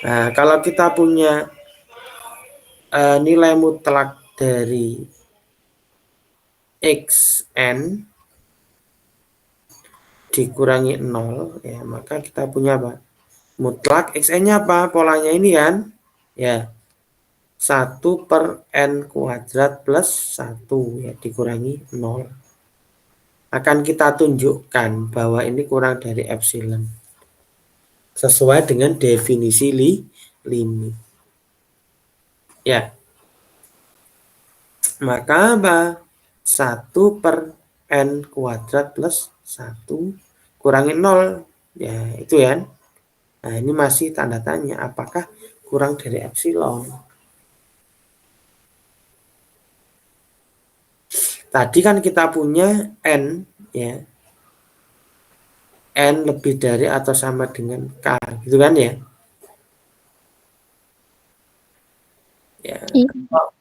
Nah, kalau kita punya nilai mutlak dari xn dikurangi 0, ya, maka kita punya apa? Mutlak xn-nya apa? Polanya ini kan, ya, 1 per n kuadrat plus 1, ya, dikurangi 0. Akan kita tunjukkan bahwa ini kurang dari epsilon. Sesuai dengan definisi limit. Ya. Maka apa? 1 per n kuadrat plus 1 kurangi 0. Ya, itu ya. Nah, ini masih tanda tanya. Apakah kurang dari epsilon? Tadi kan kita punya n, ya. N lebih dari atau sama dengan K. Gitu kan ya? Ya. Kalau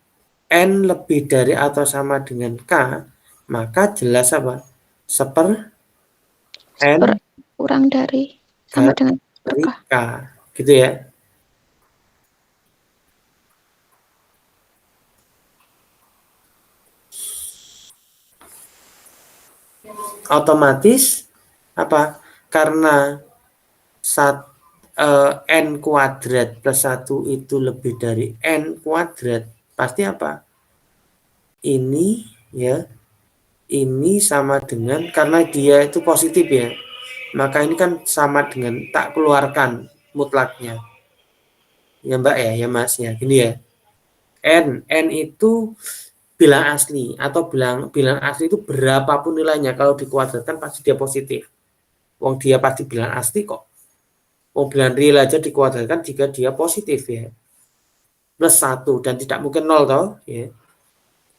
N lebih dari atau sama dengan K, maka jelas apa? Seper N kurang dari sama dengan dari K. Gitu ya. Otomatis apa? Karena n kuadrat plus 1 itu lebih dari n kuadrat, pasti apa? Ini ya, ini sama dengan, karena dia itu positif ya, maka ini kan sama dengan tak keluarkan mutlaknya. Ya Mbak ya Mas ya, gini ya. N itu bilang asli, atau bilang asli itu berapapun nilainya, kalau dikuadratkan pasti dia positif. Wong dia pasti bilang asli kok. Bilang real aja dikuadratkan jika dia positif ya. Plus 1 dan tidak mungkin 0 toh ya.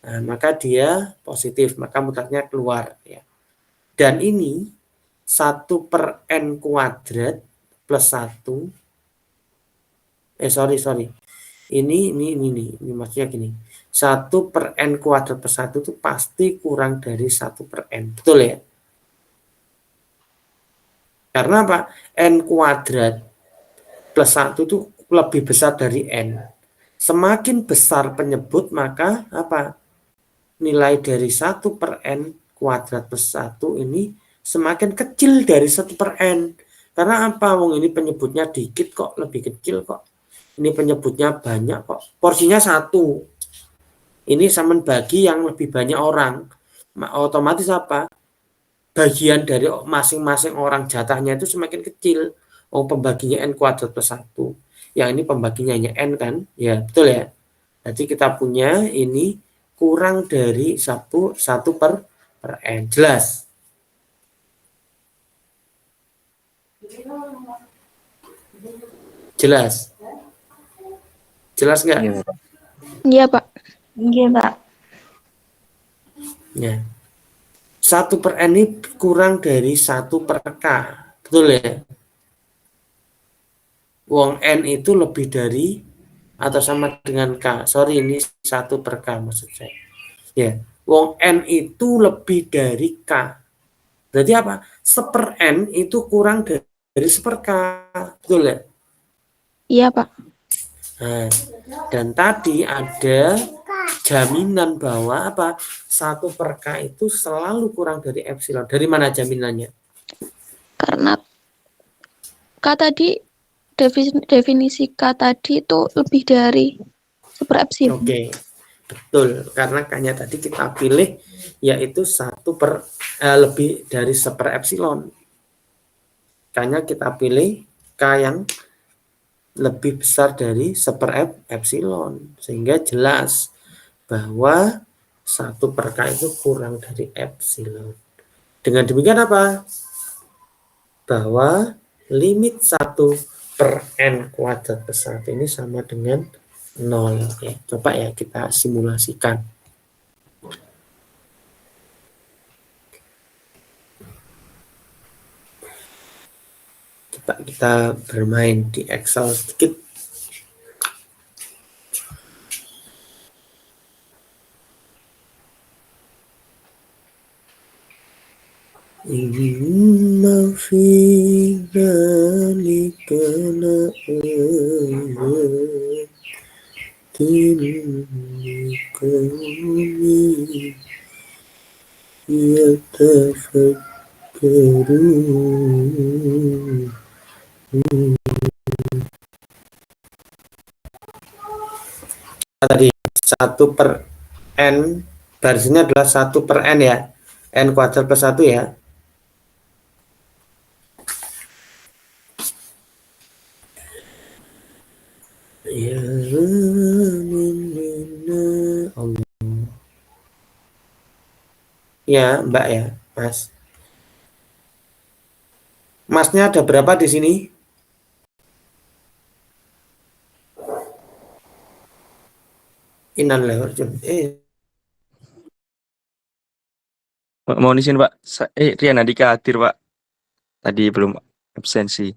Nah, maka dia positif, maka mutlaknya keluar ya. Dan ini 1 per n kuadrat plus 1. Sorry. Ini maksudnya gini. 1 per n kuadrat plus 1 itu pasti kurang dari 1 per n. Betul ya? Karena apa? N kuadrat plus 1 itu lebih besar dari n. Semakin besar penyebut, maka apa? Nilai dari 1 per n kuadrat plus 1 ini semakin kecil dari 1 per n. Karena apa? Wong ini penyebutnya dikit kok, lebih kecil kok. Ini penyebutnya banyak kok. Porsinya 1. Ini sama bagi yang lebih banyak orang. Otomatis apa? Bagian dari masing-masing orang jatahnya itu semakin kecil. Pembaginya n kuadrat plus 1. Yang ini pembaginya hanya n kan? Ya, betul ya. Jadi kita punya ini kurang dari 1 per n. Jelas? Jelas? Jelas nggak? Iya, Pak. Iya, Pak. Ya. 1 per n ini kurang dari 1 per k. Betul ya? Wong n itu lebih dari atau sama dengan k. Sorry, ini 1 per k maksud saya. Ya. Wong n itu lebih dari k. Berarti apa? Seper n itu kurang dari seper k. Betul ya? Iya, Pak. Nah, dan tadi ada jaminan bahwa apa? 1 per k itu selalu kurang dari epsilon. Dari mana jaminannya? Karena K tadi, definisi K tadi itu lebih dari super epsilon. Oke, betul. Karena K-nya tadi kita pilih yaitu 1 per lebih dari seper epsilon. K-nya kita pilih K yang lebih besar dari seper epsilon, sehingga jelas bahwa 1 per K itu kurang dari epsilon. Dengan demikian apa? Bahwa limit 1 per n kuadrat plus 1 ini sama dengan 0. Ya, coba ya kita simulasikan. Coba kita bermain di Excel sedikit. Inna fi dzalika Tadi 1/n, garisnya adalah 1/n ya, n kuadrat plus 1 ya. Ya, Allah. Ya, Mbak ya, Mas. Masnya ada berapa di sini? Inan lewat Mohon izin Pak, Rian Andika hadir Pak, tadi belum absensi.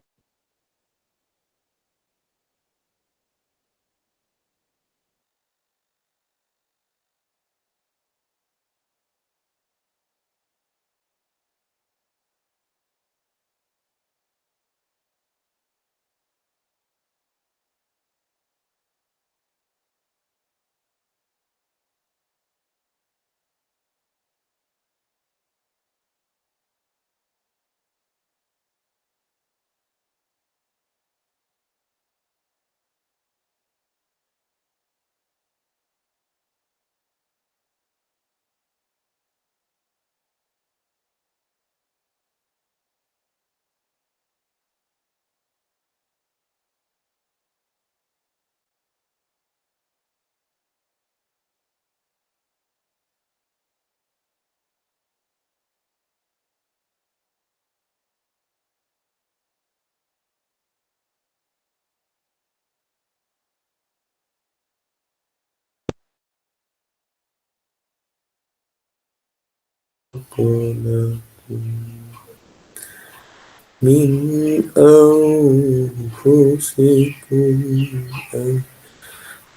min anfusikum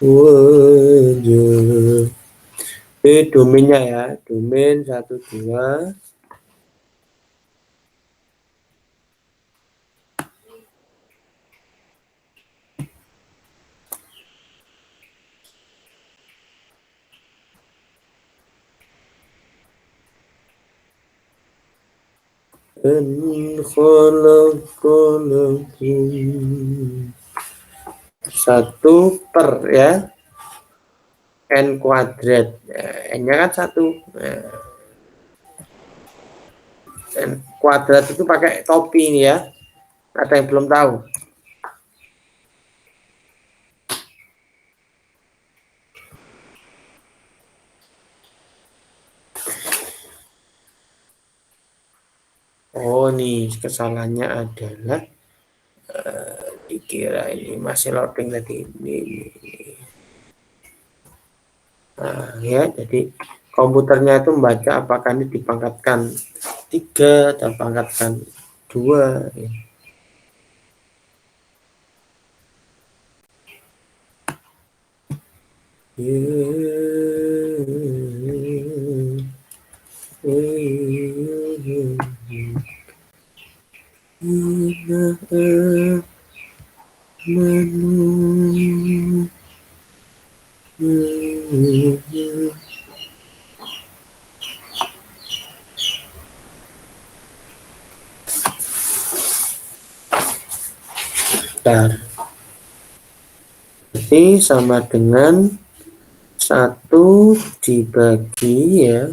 wajah. Ini domainnya ya, domain 1 2. Satu per ya, n kuadrat, n-nya kan 1. N kuadrat itu pakai topi ini ya, ada yang belum tahu? Oh nih, kesalahannya adalah dikira ini masih loading tadi ini. Nah, ya, jadi komputernya itu membaca apakah ini dipangkatkan 3 atau pangkatkan 2 ya. Berarti sama dengan 1 dibagi ya,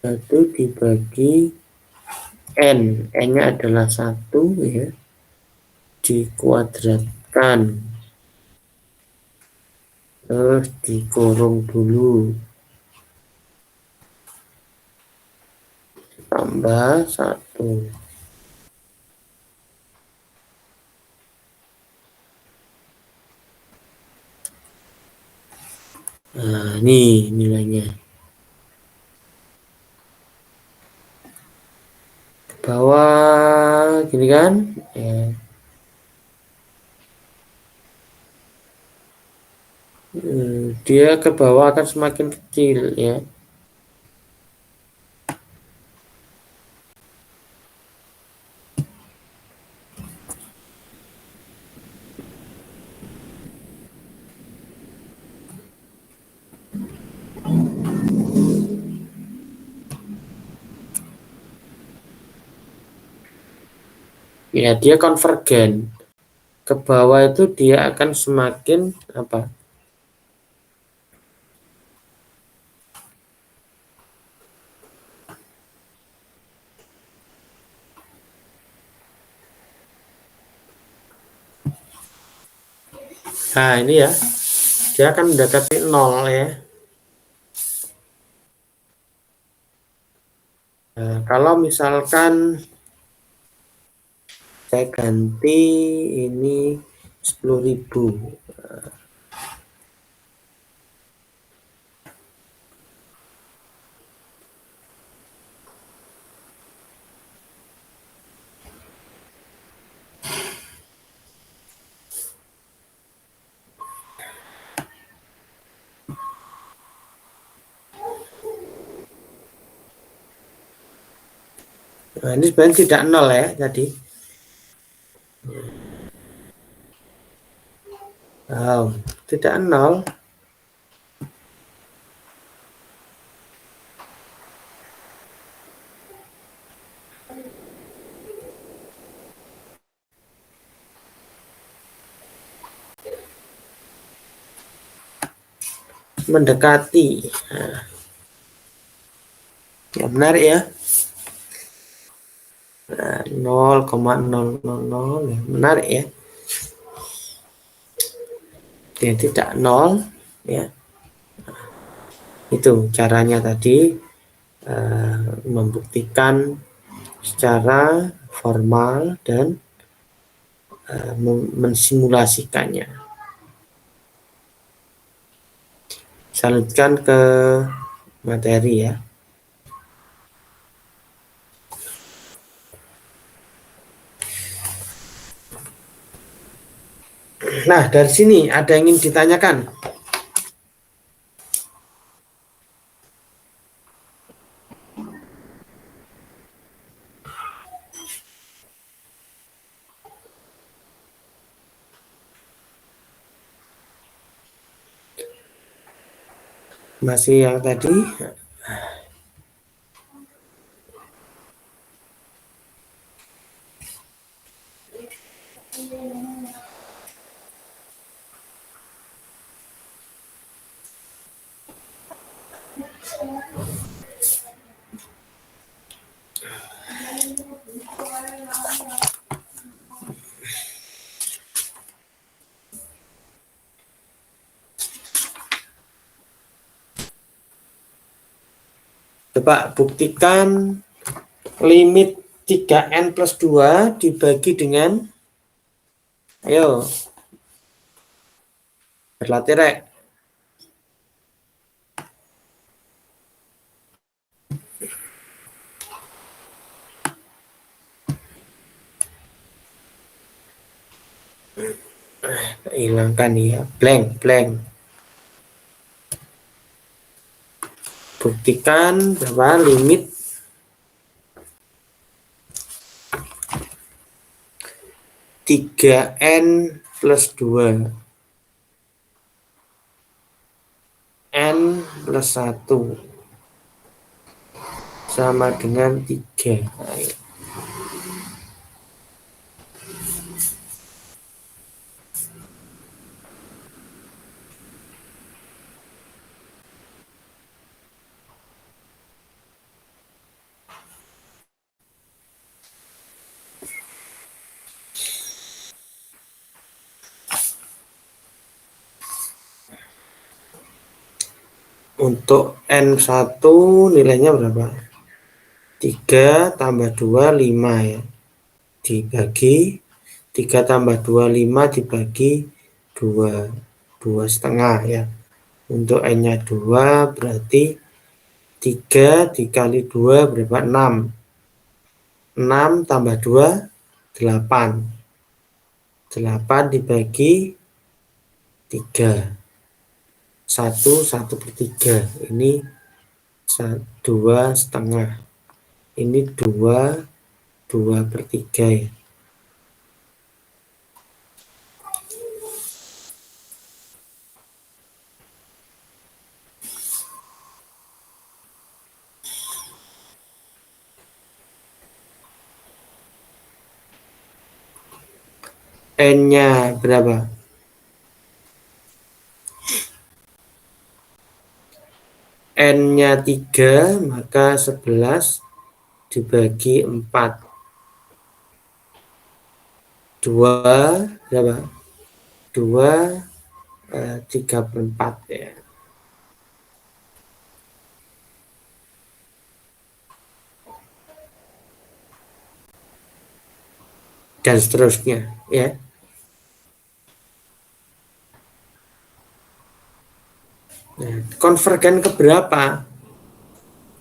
1 dibagi n, n-nya adalah 1 ya, dikuadratkan, terus dikurung dulu, tambah 1. Nah, ini nilainya. Ke bawah gini kan? Ya. Dia ke bawah akan semakin kecil ya. Ya, dia konvergen. Ke bawah itu dia akan semakin apa? Nah, ini ya. Dia akan mendekati 0 ya. Nah, kalau misalkan saya ganti ini 10.000. Nah, ini sebenarnya tidak 0 ya tadi. Wow, tidak 0. Mendekati. Nah, ya menarik ya. Nah, 0,000 ya. Menarik ya. Dia tidak 0 ya. Itu caranya tadi membuktikan secara formal dan mensimulasikannya. Saya lanjutkan ke materi ya. Nah, dari sini ada yang ingin ditanyakan? Masih yang tadi? Coba buktikan limit 3n plus 2 dibagi dengan, ayo, berlatih rek. Hilangkan ya, blank. Buktikan bahwa limit 3n plus 2 n plus 1 sama dengan 3. Ayo. Untuk N1 nilainya berapa? 3 tambah 2, 5 ya. Dibagi 3 tambah 2, 5 dibagi 2. 2,5 ya. Untuk N-nya 2 berarti 3 dikali 2 berapa? 6. 6 tambah 2, 8. 8 dibagi 3. 1/3. Ini 2,5. Ini 2/3 ya. N-nya berapa? N-nya 3, maka 11 dibagi 4. 2 berapa? 2 34 ya. Dan seterusnya ya. Nah, konvergen ke berapa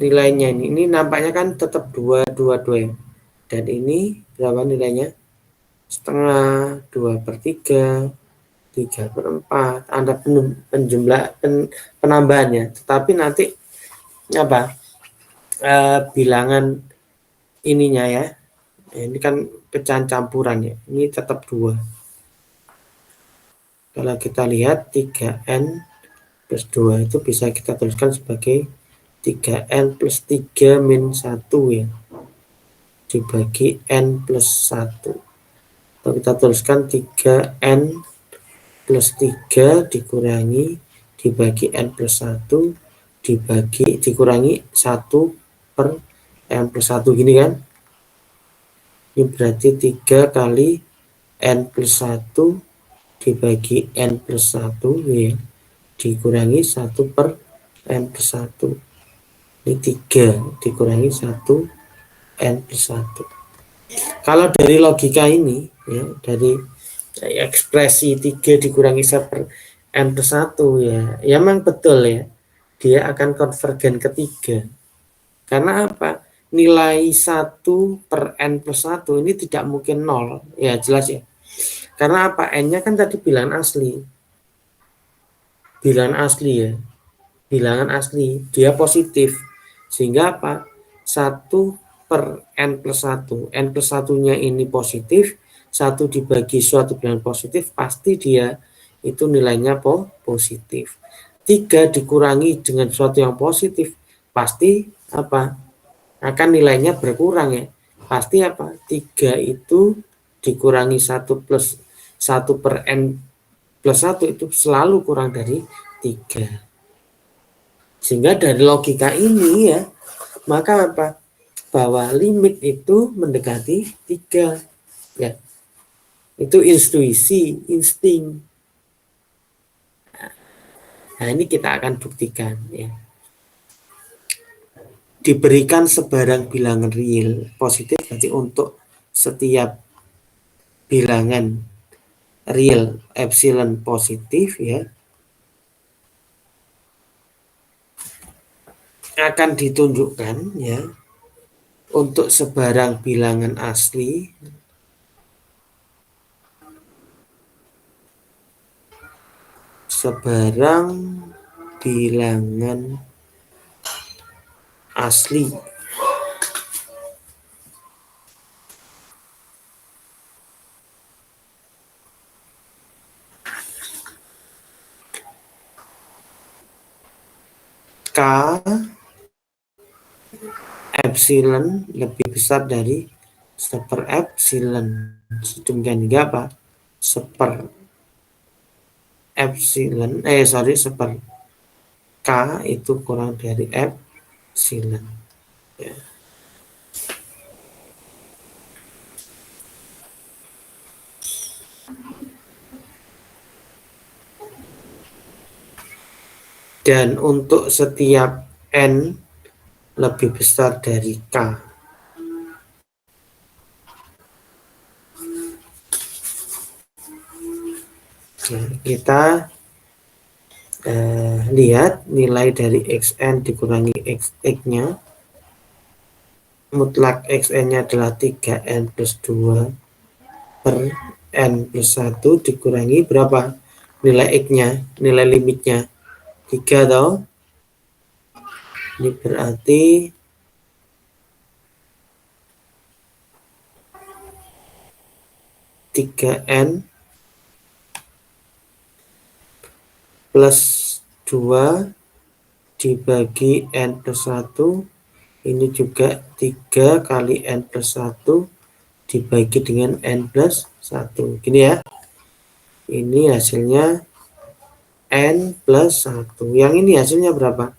nilainya ini? Ini nampaknya kan tetap 2, 2, 2 ya. Dan ini berapa nilainya? Setengah, 2/3, 3/4. Ada penambahannya. Tetapi nanti apa? Bilangan ininya ya. Ini kan pecahan campuran ya. Ini tetap 2. Kalau kita lihat 3N plus 2 itu bisa kita tuliskan sebagai 3N plus 3 min 1 ya, dibagi N plus 1. Atau kita tuliskan 3N plus 3 dikurangi dibagi N plus 1 dikurangi 1 per N plus 1 gini kan. Ini berarti 3 kali N plus 1 dibagi N plus 1 ya, dikurangi 1 per N plus 1. Ini 3 dikurangi 1 N plus 1. Kalau dari logika ini ya, dari ekspresi 3 dikurangi 1 per N plus 1 ya, ya memang betul ya, dia akan konvergen ke 3. Karena apa? Nilai 1 per N plus 1 ini tidak mungkin 0 ya, jelas ya. Karena apa? N-nya kan tadi bilangan asli. Bilangan asli ya. Bilangan asli, dia positif. Sehingga apa? 1 per N plus 1. N plus 1-nya ini positif, 1 dibagi suatu bilangan positif, pasti dia itu nilainya positif. 3 dikurangi dengan suatu yang positif, pasti apa? Akan nilainya berkurang ya. Pasti apa? 3 itu dikurangi 1 plus 1 per N plus 1 itu selalu kurang dari 3. Sehingga dari logika ini ya, maka apa? Bahwa limit itu mendekati 3 ya. Itu intuisi, insting. Nah, ini kita akan buktikan ya. Diberikan sebarang bilangan real positif, berarti untuk setiap bilangan real epsilon positif ya, akan ditunjukkan ya, untuk sebarang bilangan asli K epsilon lebih besar dari seper epsilon, sedemikian hingga apa? Seper K itu kurang dari epsilon ya. Dan untuk setiap N lebih besar dari K, nah, kita lihat nilai dari Xn dikurangi Xx-nya, mutlak Xn-nya adalah 3N plus 2 per N plus 1 dikurangi berapa? Nilai X-nya, nilai limitnya 3 toh. Ini berarti 3N plus 2 dibagi N plus 1, ini juga 3 kali N plus 1 dibagi dengan N plus 1. Gini ya. Ini hasilnya N plus 1. Yang ini hasilnya berapa?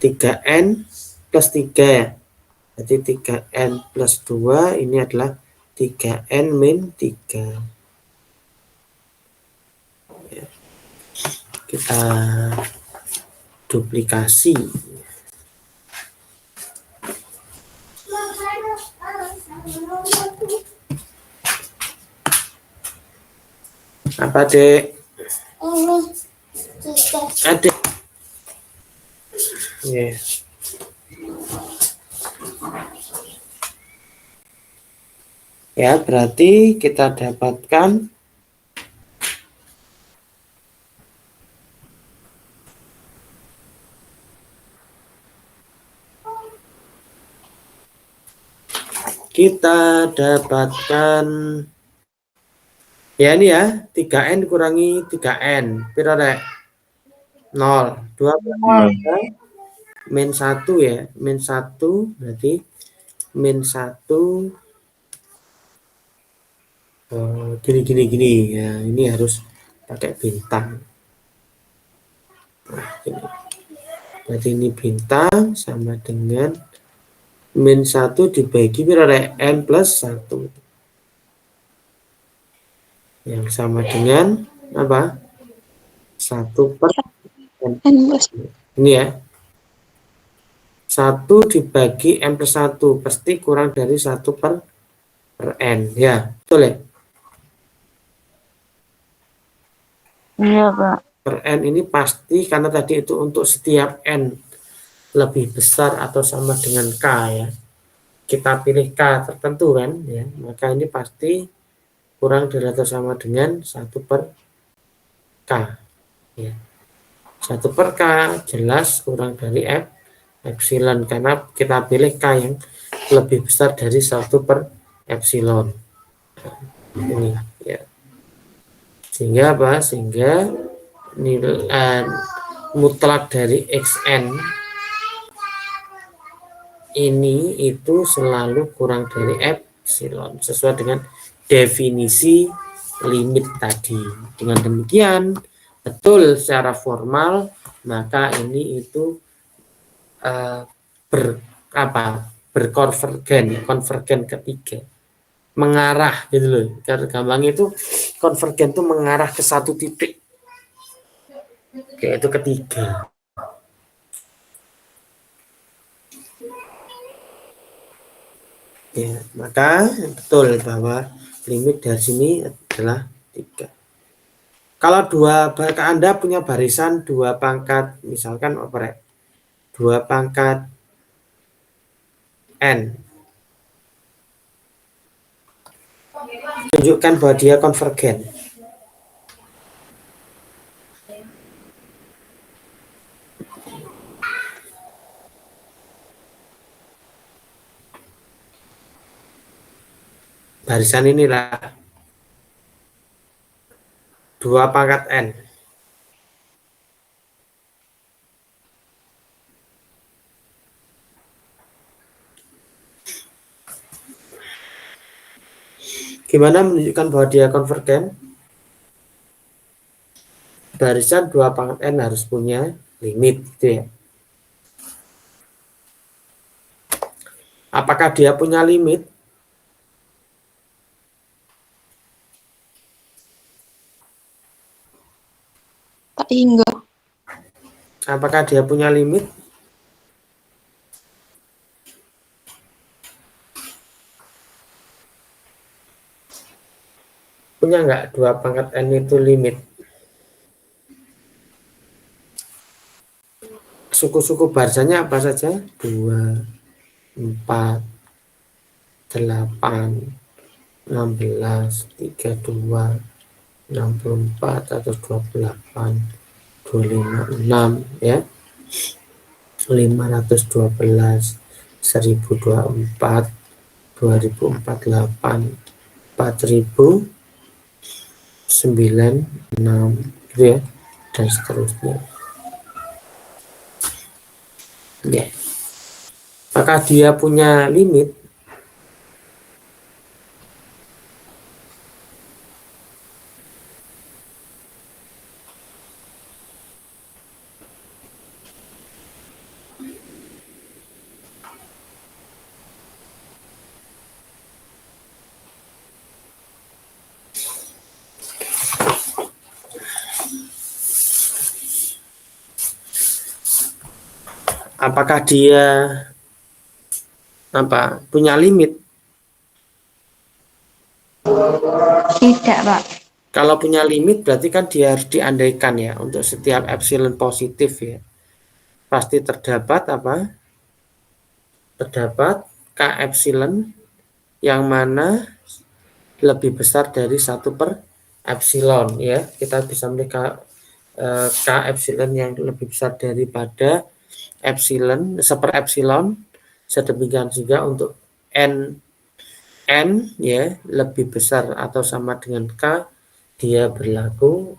3N plus 3 ya. Jadi 3N plus 2 ini adalah 3N min 3. Kita duplikasi. Apa, Dek? Adik. Yes. Ya, berarti kita dapatkan ya ini ya, 3N kurangi 3N. Piro rek? 0. 2 min 1 ya. Min 1 berarti min 1 gini ya, ini harus pakai bintang. Nah, gini. Berarti ini bintang sama dengan min 1 dibagi berapa? N plus 1 yang sama dengan apa? 1 per N. Ini ya, 1 dibagi N plus 1 pasti kurang dari 1 per N ya, betul ya? Iya, Pak. Per N ini pasti, karena tadi itu untuk setiap N lebih besar atau sama dengan K ya. Kita pilih K tertentu kan ya, maka ini pasti kurang dari atau sama dengan 1 per K ya. 1 per K jelas kurang dari epsilon karena kita pilih K yang lebih besar dari 1 per epsilon. Nah, ini ya. Sehingga apa? Sehingga nilai mutlak dari xn ini itu selalu kurang dari epsilon sesuai dengan definisi limit tadi. Dengan demikian betul secara formal, maka ini itu konvergen ketiga, mengarah gitu loh. Karena gampangnya itu konvergen itu mengarah ke satu titik, yaitu ketiga. Ya, maka betul bahwa limit dari sini adalah 3. Kalau Anda punya barisan 2 pangkat, misalkan operate 2 pangkat N, tunjukkan bahwa dia konvergen. Barisan inilah 2 pangkat N. Gimana menunjukkan bahwa dia konvergen? Barisan 2 pangkat N harus punya limit gitu ya. Apakah dia punya limit? Tak hingga. Apakah dia punya limit? Punya nggak 2 pangkat N itu limit? Suku-suku barisannya apa saja? 2, 4, 8, 16, 32, 64 atau 28, 25, 6 ya. 512, 1024, 2048, 4096 gitu ya, dan seterusnya. Ya. Apakah dia punya limit? apakah dia punya limit? Tidak, Pak. Kalau punya limit berarti kan dia harus diandaikan ya untuk setiap epsilon positif ya. Pasti terdapat Terdapat K epsilon yang mana lebih besar dari 1 per epsilon ya. Kita bisa memiliki K epsilon yang lebih besar daripada epsilon, 1 epsilon. Sedemikian juga untuk n ya lebih besar atau sama dengan K, dia berlaku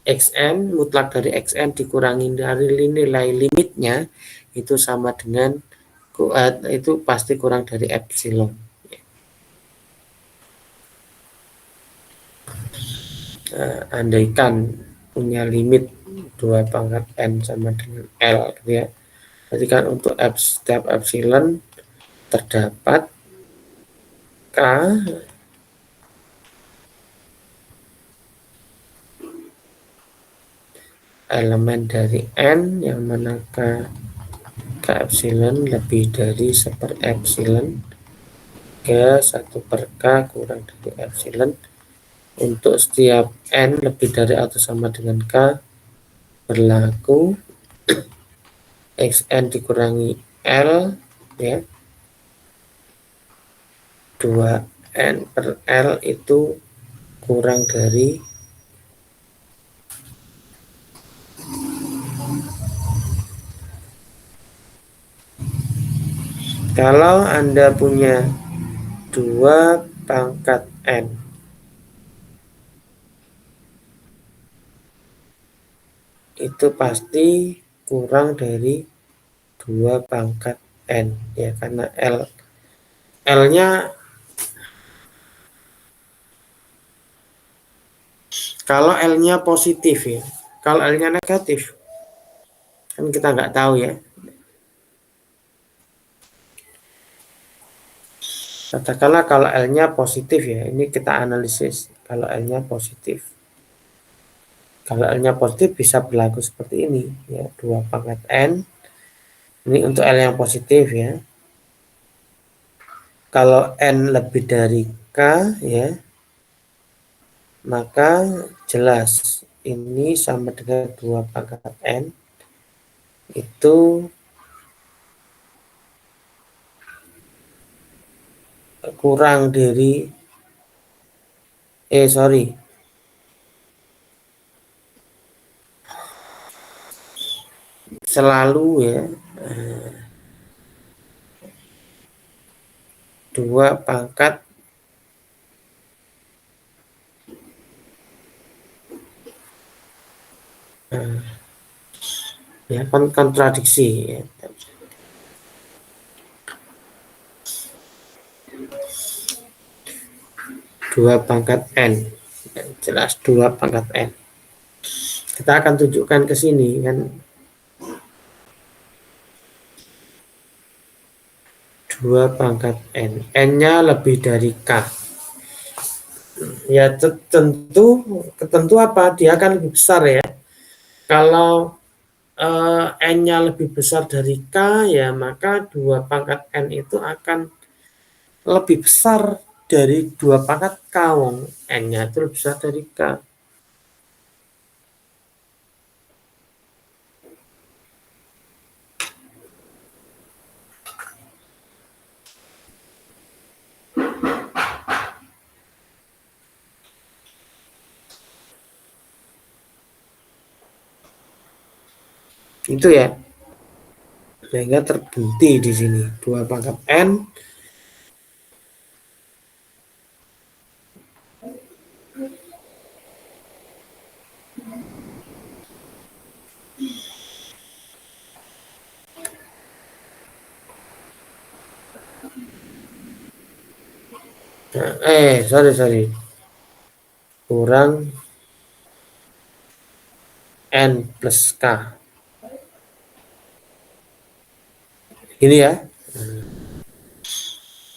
xn mutlak dari xn dikurangi dari nilai limitnya itu sama dengan itu pasti kurang dari epsilon. Andaikan punya limit 2 pangkat n sama dengan L gitu ya. Jadi kan untuk setiap epsilon terdapat K elemen dari n yang mana K epsilon lebih dari 1 per epsilon ke 1 per K kurang dari epsilon. Untuk setiap n lebih dari atau sama dengan K berlaku xn dikurangi L ya, 2n per L itu kurang dari kalau Anda punya 2 pangkat n itu pasti kurang dari 2 pangkat n ya, karena L-nya kalau L-nya positif ya. Kalau L-nya negatif kan kita nggak tahu ya. Katakanlah kalau L-nya positif ya, ini kita analisis. Kalau L-nya positif. Kalau L-nya positif bisa berlaku seperti ini ya, 2 pangkat n. Ini untuk L yang positif ya. Kalau n lebih dari K ya, maka jelas ini sama dengan 2 pangkat n itu kurang dari selalu ya 2 pangkat ya kontradiksi ya. 2 pangkat n jelas 2 pangkat n. Kita akan tunjukkan ke sini kan 2 pangkat n, n-nya lebih dari K ya, tentu apa, dia akan lebih besar ya. Kalau n-nya lebih besar dari K ya, maka 2 pangkat n itu akan lebih besar dari 2 pangkat K, wong n-nya itu lebih besar dari K. Itu ya, sehingga terbukti di sini 2 pangkat n sorry kurang n plus K ini ya,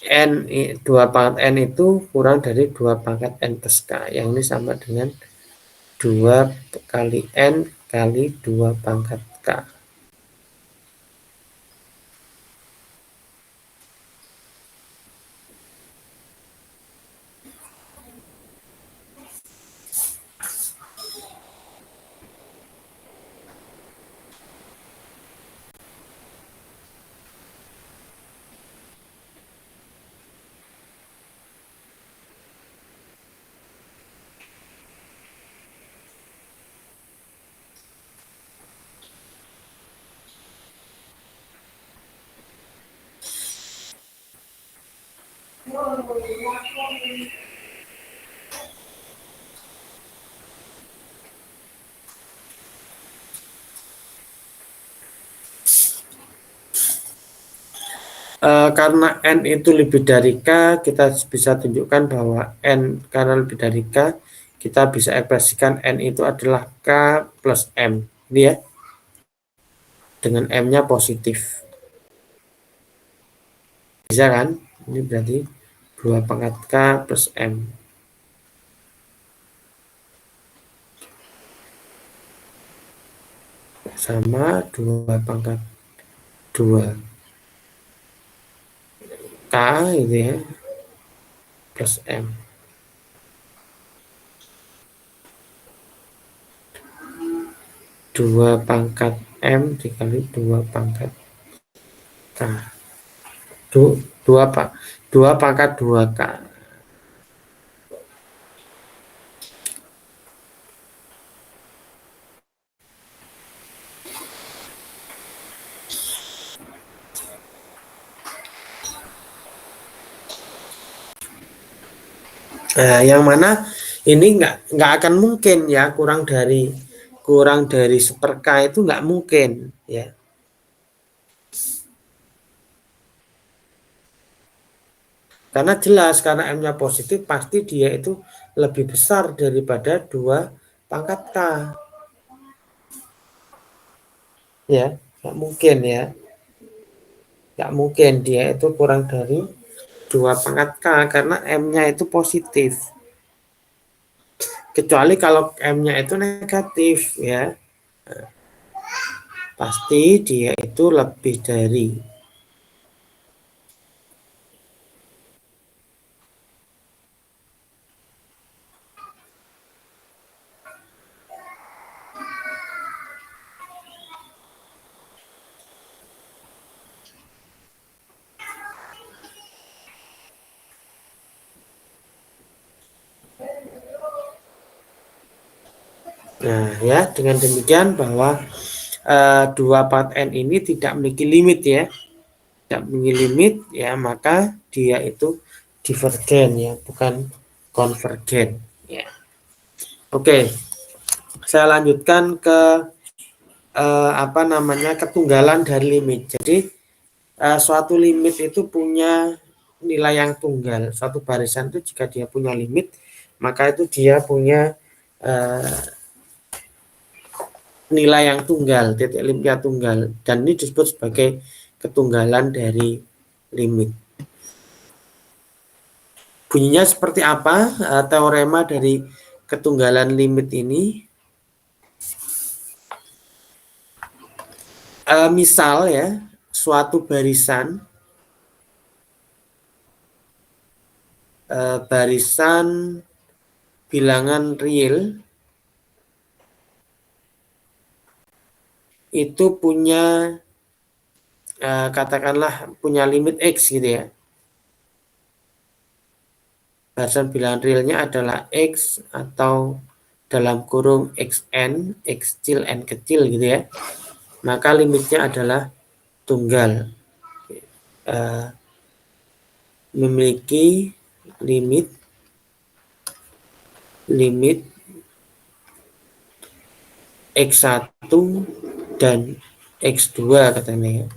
n 2 pangkat n itu kurang dari 2 pangkat n plus K, yang ini sama dengan 2 kali n kali 2 pangkat K. Karena N itu lebih dari K, kita bisa tunjukkan bahwa N karena lebih dari K, kita bisa ekspresikan N itu adalah K plus M. Ini ya, dengan M-nya positif. Bisa kan? Ini berarti 2 pangkat K plus M. Sama 2 pangkat 2 K gitu ya, plus M. 2 pangkat M dikali 2 pangkat K. 2 pangkat 2 K. Nah, yang mana ini nggak akan mungkin ya, kurang dari seperka itu nggak mungkin ya. Karena jelas, karena M-nya positif, pasti dia itu lebih besar daripada 2 pangkat K. Ya, nggak mungkin ya. Nggak mungkin dia itu kurang dari 2 pangkat K, karena M-nya itu positif. Kecuali kalau M-nya itu negatif ya. Pasti dia itu lebih dari. Nah ya, dengan demikian bahwa 2 part N ini tidak memiliki limit ya. Tidak memiliki limit ya, maka dia itu divergen ya, bukan konvergen ya. Oke, saya lanjutkan ke ketunggalan dari limit. Jadi suatu limit itu punya nilai yang tunggal. Suatu barisan itu jika dia punya limit, maka itu dia punya nilai yang tunggal, titik limitnya tunggal, dan ini disebut sebagai ketunggalan dari limit. Bunyinya seperti apa teorema dari ketunggalan limit ini? Misal ya, suatu barisan bilangan real itu punya katakanlah punya limit X gitu ya. Barisan bilangan realnya adalah X atau dalam kurung XN, X kecil, N kecil gitu ya. Maka limitnya adalah tunggal. Memiliki limit X1 dan X2 katanya ya.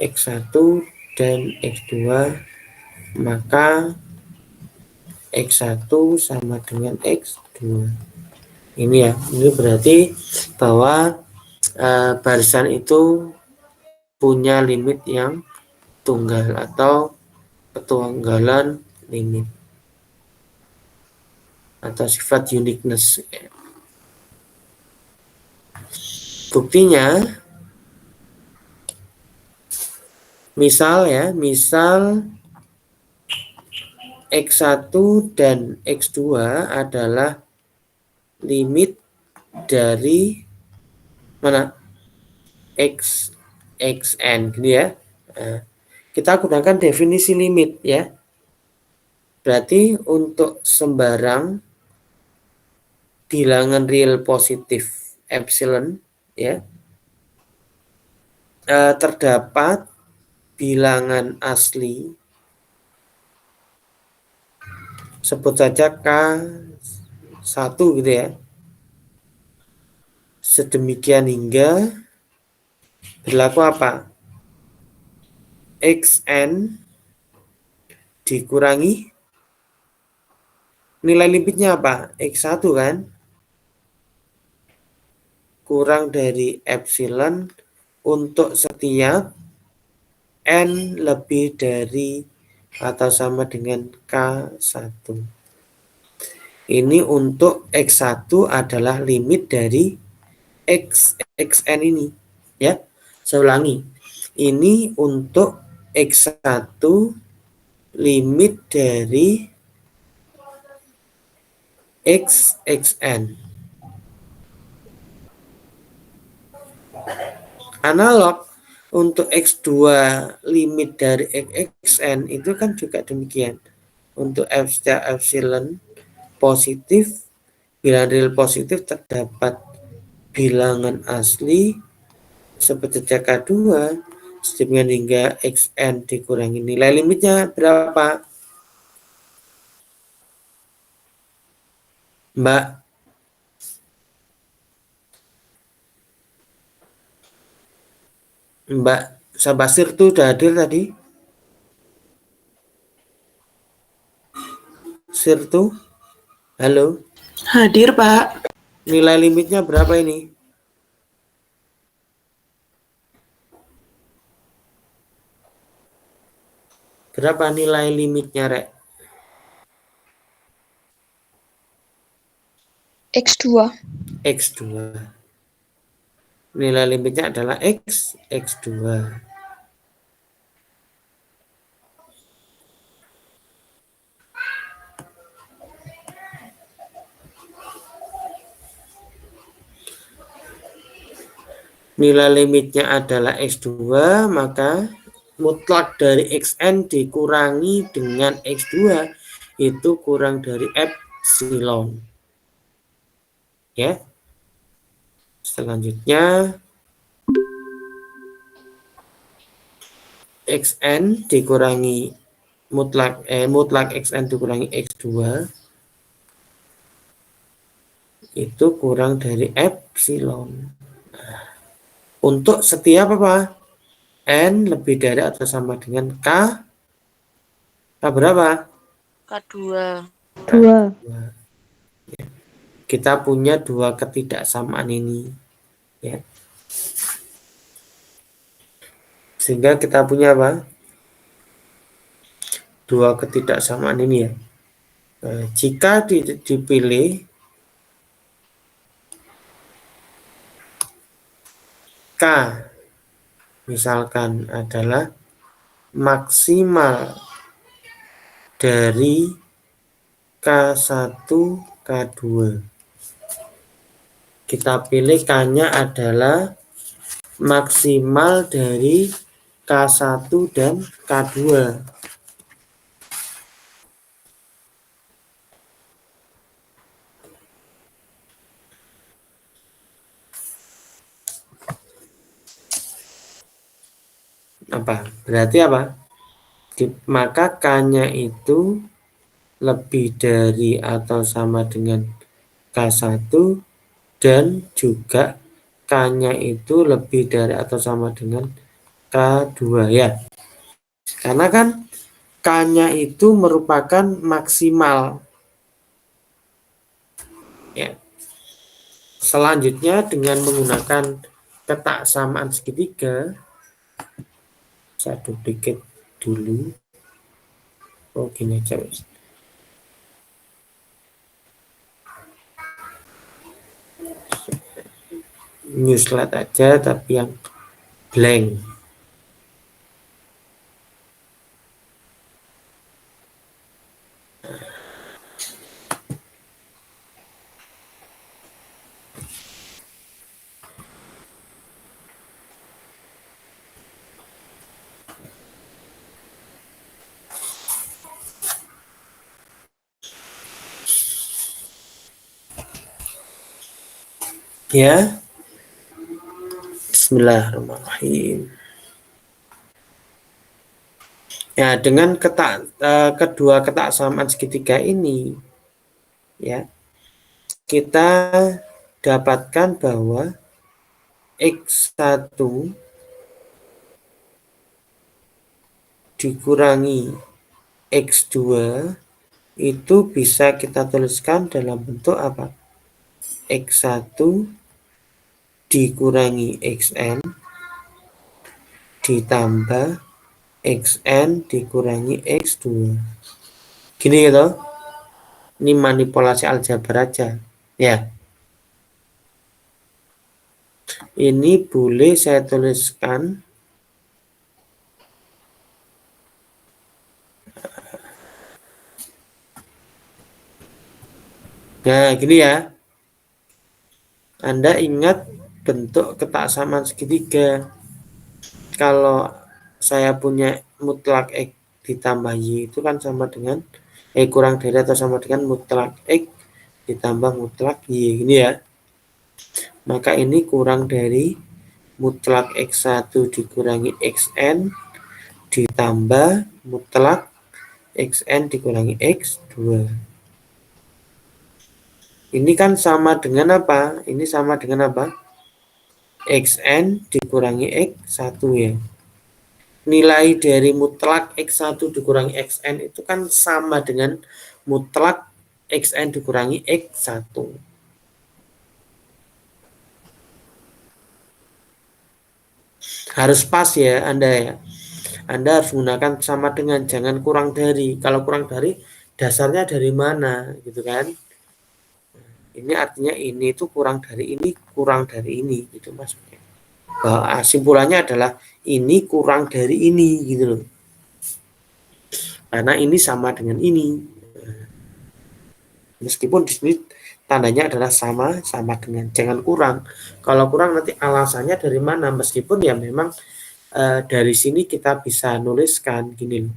X1 dan X2, maka X1 sama dengan X2. Ini ya, ini berarti bahwa barisan itu punya limit yang tunggal atau ketunggalan limit atau sifat uniqueness. Buktinya misal X1 dan X2 adalah limit dari mana? Xn gitu ya. Nah, kita gunakan definisi limit ya. Berarti untuk sembarang bilangan real positif epsilon ya, terdapat bilangan asli, sebut saja K1 gitu ya. Sedemikian hingga berlaku apa? Xn dikurangi nilai limitnya apa? X1 kan? Kurang dari epsilon untuk setiap N lebih dari atau sama dengan K1. Ini untuk X1 adalah limit dari Xn ini. Ya, saya ulangi. Ini untuk X1 limit dari Xn. Analog untuk X2 limit dari Xn itu kan juga demikian. Untuk setiap epsilon positif, bilangan real positif terdapat bilangan asli seperti K2 sedemikian hingga Xn dikurangi nilai limitnya berapa? Mbak Sabasir tuh udah hadir tadi? Sirtu, halo. Hadir, Pak. Nilai limitnya berapa ini? Berapa nilai limitnya, Rek? X2. X2. Nilai limitnya adalah X2. Nilai limitnya adalah X2, maka mutlak dari Xn dikurangi dengan X2 itu kurang dari epsilon. Ya. Selanjutnya Xn dikurangi mutlak Xn dikurangi X2 itu kurang dari epsilon. Untuk setiap apa? N lebih dari atau sama dengan K berapa? K2. 2. Kita punya dua ketidaksamaan ini. Ya. Sehingga kita punya apa? Dua ketidaksamaan ini ya. Jika dipilih K misalkan adalah maksimal dari K1, K2. Kita pilih K-nya adalah maksimal dari K1 dan K2. Apa? Berarti apa? Maka K-nya itu lebih dari atau sama dengan K1 dan juga K-nya itu lebih dari atau sama dengan K2 ya. Karena kan K-nya itu merupakan maksimal. Ya. Selanjutnya dengan menggunakan ketaksamaan segitiga, saya duplicate dulu. Oh gini aja. New slide aja tapi yang blank. Ya. Bismillahirrahmanirrahim. Ya, dengan kedua ketaksamaan segitiga ini, ya, kita dapatkan bahwa X1 dikurangi X2 itu bisa kita tuliskan dalam bentuk apa? X1 dikurangi Xn ditambah Xn dikurangi X2. Gini gitu. Ini manipulasi aljabar aja. Ya. Ini boleh saya tuliskan nah, gini ya. Anda ingat bentuk ketaksamaan segitiga. Kalau saya punya mutlak X ditambah Y itu kan sama dengan kurang dari atau sama dengan mutlak X ditambah mutlak Y. Gini ya. Maka ini kurang dari mutlak X1 dikurangi Xn ditambah mutlak Xn dikurangi X2. Ini kan sama dengan apa? Ini sama dengan apa? Xn dikurangi X1 ya. Nilai dari mutlak X1 dikurangi Xn itu kan sama dengan mutlak Xn dikurangi X1. Harus pas ya Anda ya. Anda harus menggunakan sama dengan, jangan kurang dari. Kalau kurang dari, dasarnya dari mana gitu kan. Ini artinya ini itu kurang dari ini gitu maksudnya. Simpulannya adalah ini kurang dari ini gitu loh. Karena ini sama dengan ini. Meskipun di sini tandanya adalah sama dengan, jangan kurang. Kalau kurang nanti alasannya dari mana? Meskipun ya memang dari sini kita bisa nuliskan gini loh.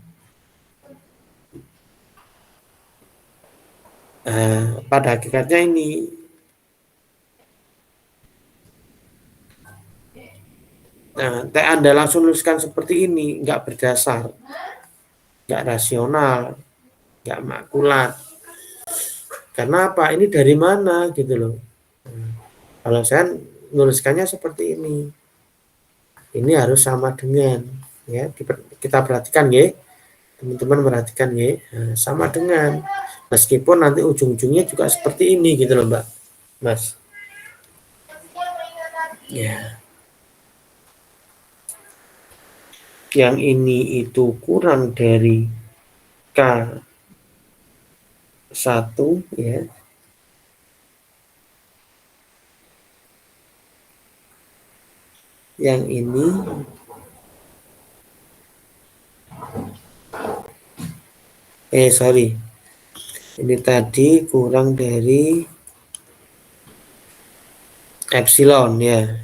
Pada hakikatnya ini Anda langsung nuliskan seperti ini, nggak berdasar, nggak rasional, nggak makulat. Karena apa? Ini dari mana gitu loh. Kalau saya nuliskannya seperti ini. Ini harus sama dengan, ya kita perhatikan ya, teman-teman perhatikan ya, sama dengan, meskipun nanti ujung-ujungnya juga seperti ini gitu loh Mbak, Mas. Ya. Yang ini itu kurang dari K1 ya. Yang ini sorry. Ini tadi kurang dari epsilon ya.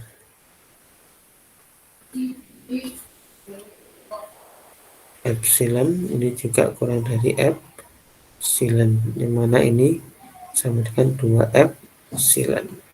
Epsilon ini juga kurang dari epsilon, yang mana ini sama dengan 2 epsilon.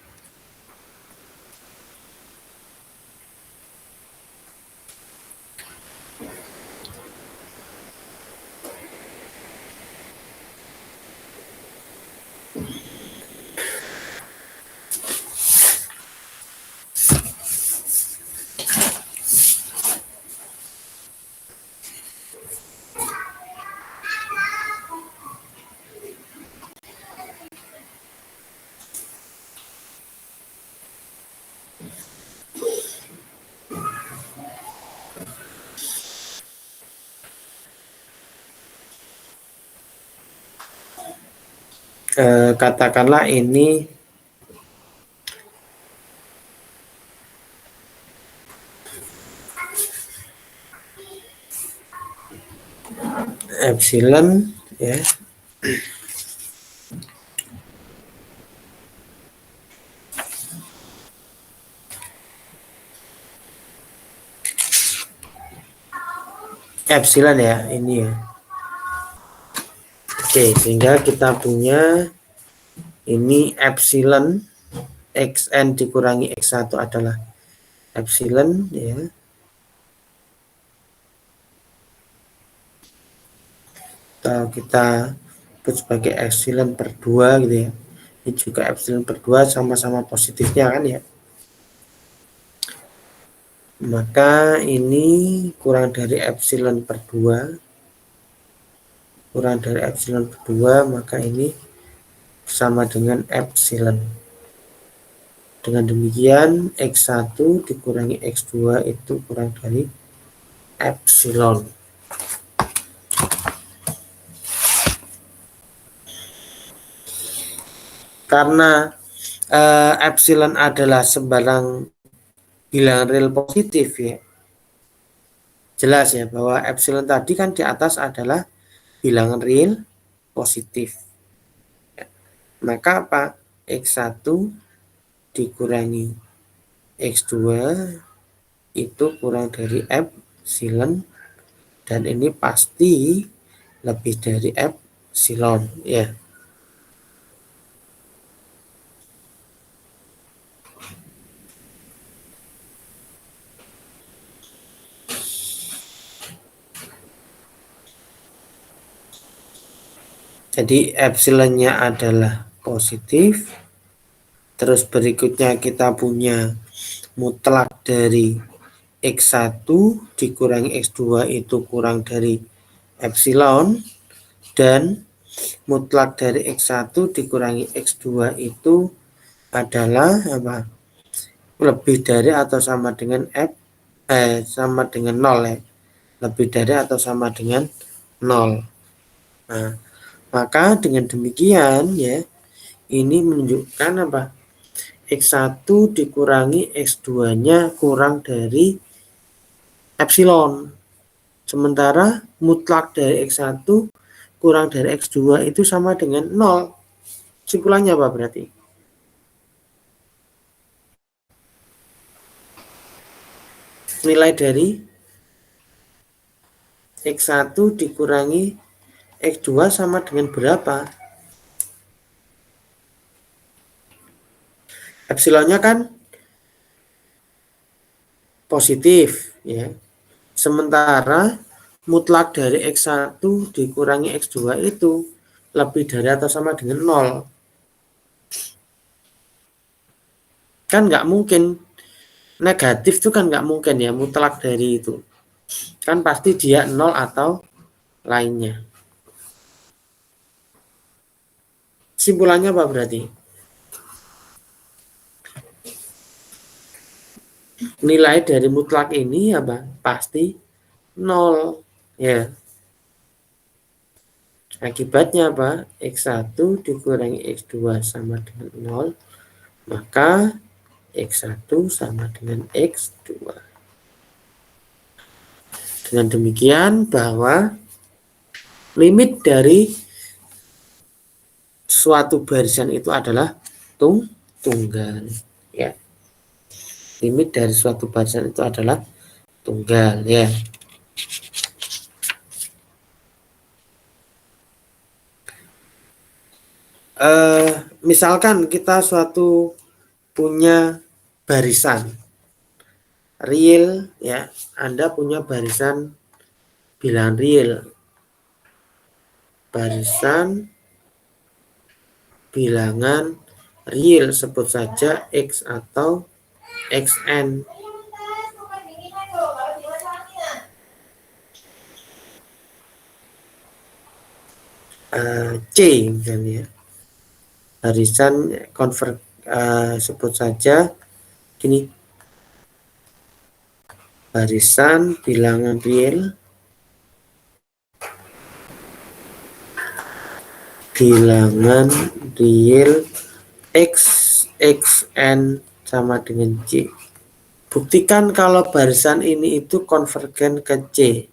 Katakanlah ini epsilon ya. Epsilon ya ini ya. Oke, sehingga kita punya ini epsilon Xn dikurangi X1 adalah epsilon ya. atau kita sebut sebagai epsilon per 2 gitu ya. Ini juga epsilon per 2 sama-sama positifnya kan ya. Maka ini kurang dari epsilon per 2, kurang dari epsilon per 2, maka ini sama dengan epsilon. Dengan demikian X1 dikurangi X2 itu kurang dari epsilon. Karena epsilon adalah sembarang bilangan real positif ya. Jelas ya bahwa epsilon tadi kan di atas adalah bilangan real positif. Maka apa? X1 dikurangi X2 itu kurang dari epsilon, dan ini pasti lebih dari epsilon ya. Jadi epsilonnya adalah positif. Terus berikutnya kita punya mutlak dari X1 dikurangi X2 itu kurang dari epsilon, dan mutlak dari X1 dikurangi X2 itu adalah apa? Lebih dari atau sama dengan sama dengan 0 ya. Lebih dari atau sama dengan 0. Nah, maka dengan demikian ya, ini menunjukkan apa? X1 dikurangi X2-nya kurang dari epsilon. Sementara mutlak dari X1 kurang dari X2 itu sama dengan 0. Kesimpulannya apa berarti? Nilai dari X1 dikurangi X2 sama dengan berapa? Epsilonnya kan positif ya. Sementara mutlak dari X1 dikurangi X2 itu lebih dari atau sama dengan 0. Kan nggak mungkin negatif itu, kan nggak mungkin ya mutlak dari itu. Kan pasti dia 0 atau lainnya. Kesimpulannya apa berarti? Nilai dari mutlak ini apa? Pasti 0 ya. Akibatnya apa? X1 dikurangi X2 sama dengan 0, maka X1 sama dengan X2. Dengan demikian bahwa limit dari suatu barisan itu adalah tunggal ya. Limit dari suatu barisan itu adalah tunggal ya. Misalkan kita suatu punya barisan real ya, Anda punya barisan bilangan real, barisan bilangan real, sebut saja X atau XN. C misalnya, barisan convert, sebut saja gini, barisan bilangan real X XN sama dengan C. Buktikan kalau barisan ini itu konvergen ke C.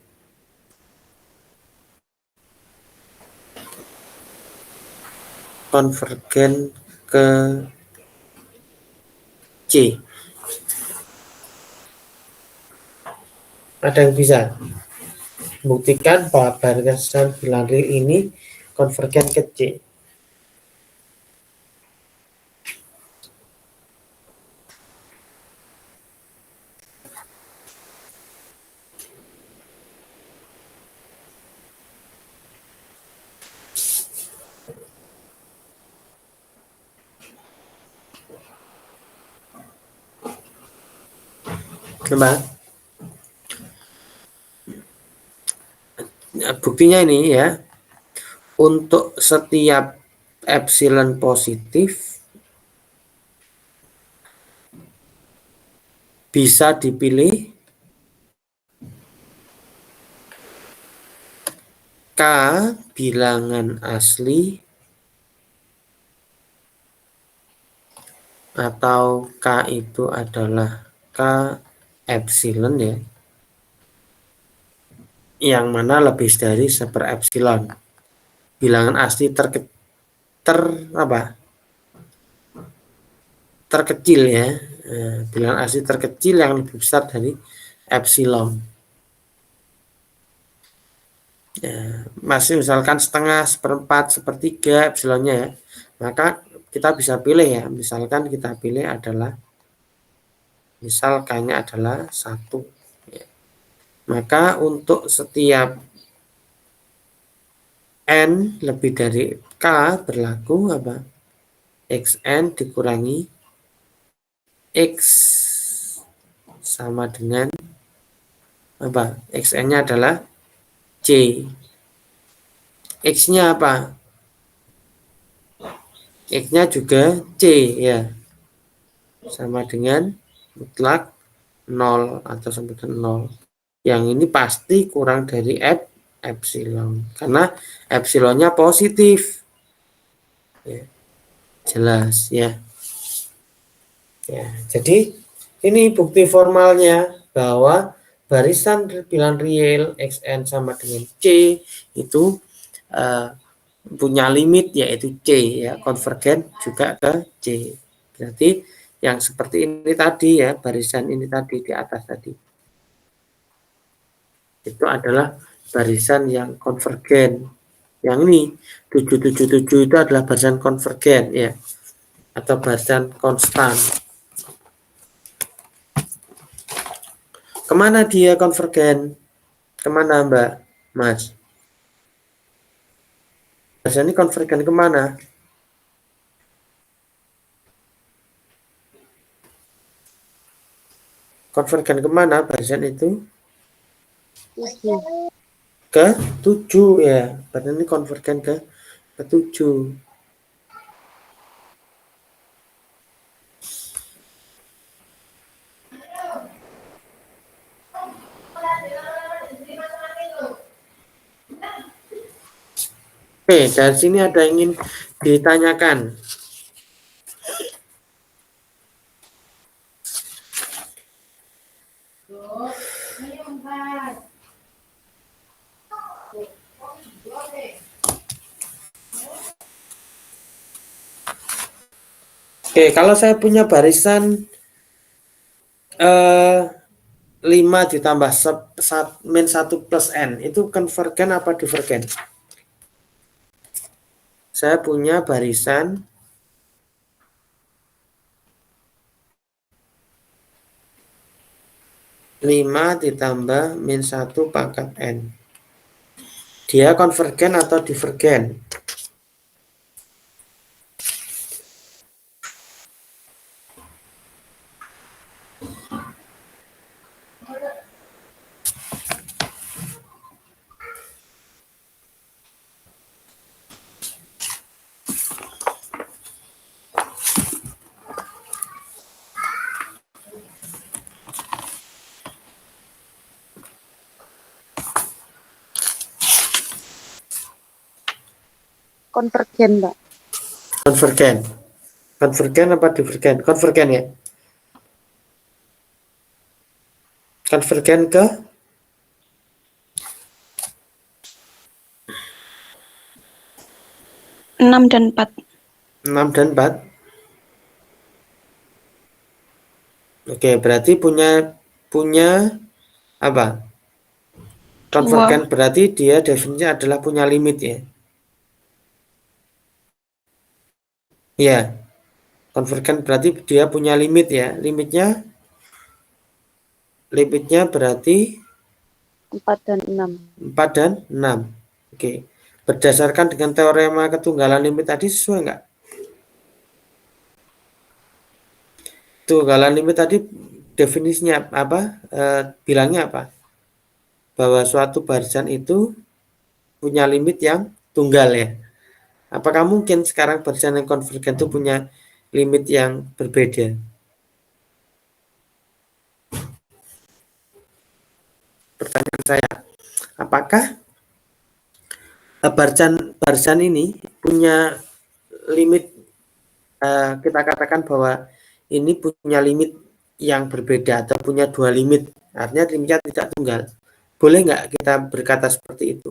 Konvergen ke C. Ada yang bisa buktikan bahwa barisan bilangan real ini konvergen ke C? Mbak. Nah, buktinya ini ya, untuk setiap epsilon positif bisa dipilih K bilangan asli atau K itu adalah K epsilon ya, yang mana lebih dari 1 epsilon. Bilangan asli terkecil ya, bilangan asli terkecil yang lebih besar dari epsilon. Ya, masih misalkan setengah, seperempat, sepertiga epsilonnya ya, maka kita bisa pilih ya, misalkan kita pilih adalah misal K-nya adalah 1 ya. Maka untuk setiap N lebih dari K berlaku apa? Xn dikurangi X sama dengan apa? Xn-nya adalah C. X-nya apa? X-nya juga C ya. Sama dengan mutlak 0 atau sama dengan 0. Yang ini pasti kurang dari epsilon karena epsilonnya positif. Ya, jelas ya. Ya, jadi ini bukti formalnya bahwa barisan bilangan real Xn sama dengan C itu punya limit yaitu C ya, konvergen juga ke C. Berarti yang seperti ini tadi ya, barisan ini tadi di atas tadi, itu adalah barisan yang konvergen. Yang ini 777 itu adalah barisan konvergen ya, atau barisan konstan. Kemana dia konvergen? Kemana Mbak? Mas? Barisan ini konvergen kemana? Konvergen kemana barisan itu? Ke 7 ya. Barisan ini konvergen ke 7. Oke, dari sini ada yang ingin ditanyakan. Oke, kalau saya punya barisan 5 ditambah min 1 plus N, itu konvergen apa divergen? Saya punya barisan 5 ditambah min 1 pangkat N. Dia konvergen atau divergen? Konvergen, Mbak. Konvergen. Konvergen apa divergen? Konvergen ya. Konvergen ke 6 dan 4. 6 dan 4. Oke, berarti punya apa? Konvergen berarti dia definisinya adalah punya limit ya. Ya. Konvergen berarti dia punya limit ya. Limitnya berarti 4 dan 6. 4 dan 6. Oke. Berdasarkan dengan teorema ketunggalan limit tadi sesuai enggak? Tunggalan limit tadi definisinya apa? Bilangnya apa? Bahwa suatu barisan itu punya limit yang tunggal ya. Apakah mungkin sekarang barisan yang konvergen itu punya limit yang berbeda? Pertanyaan saya, apakah barisan ini punya limit, kita katakan bahwa ini punya limit yang berbeda atau punya dua limit, artinya limitnya tidak tunggal. Boleh nggak kita berkata seperti itu?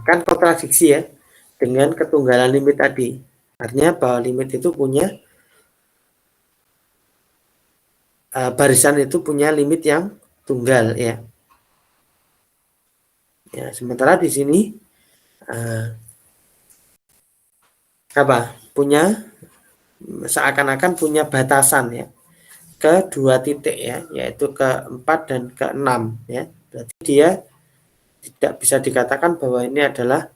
Kan kontradiksi ya dengan ketunggalan limit tadi. Artinya bahwa limit itu punya barisan itu punya limit yang tunggal ya. Ya, sementara di sini apa? Punya seakan-akan punya batasan ya ke dua titik ya, yaitu ke 4 dan ke 6 ya. Berarti dia tidak bisa dikatakan bahwa ini adalah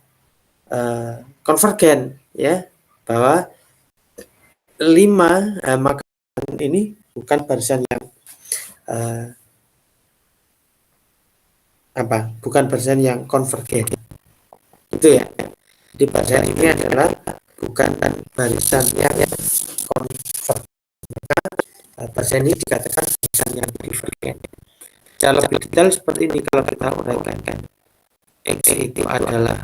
konvergen ya, bahwa 5 maka ini bukan barisan yang bukan barisan yang konvergen itu ya. Di barisan ini adalah bukan barisan yang konvergen, barisan ini dikatakan barisan yang divergen. Cara lebih detail seperti ini kalau kita uraikan, X itu adalah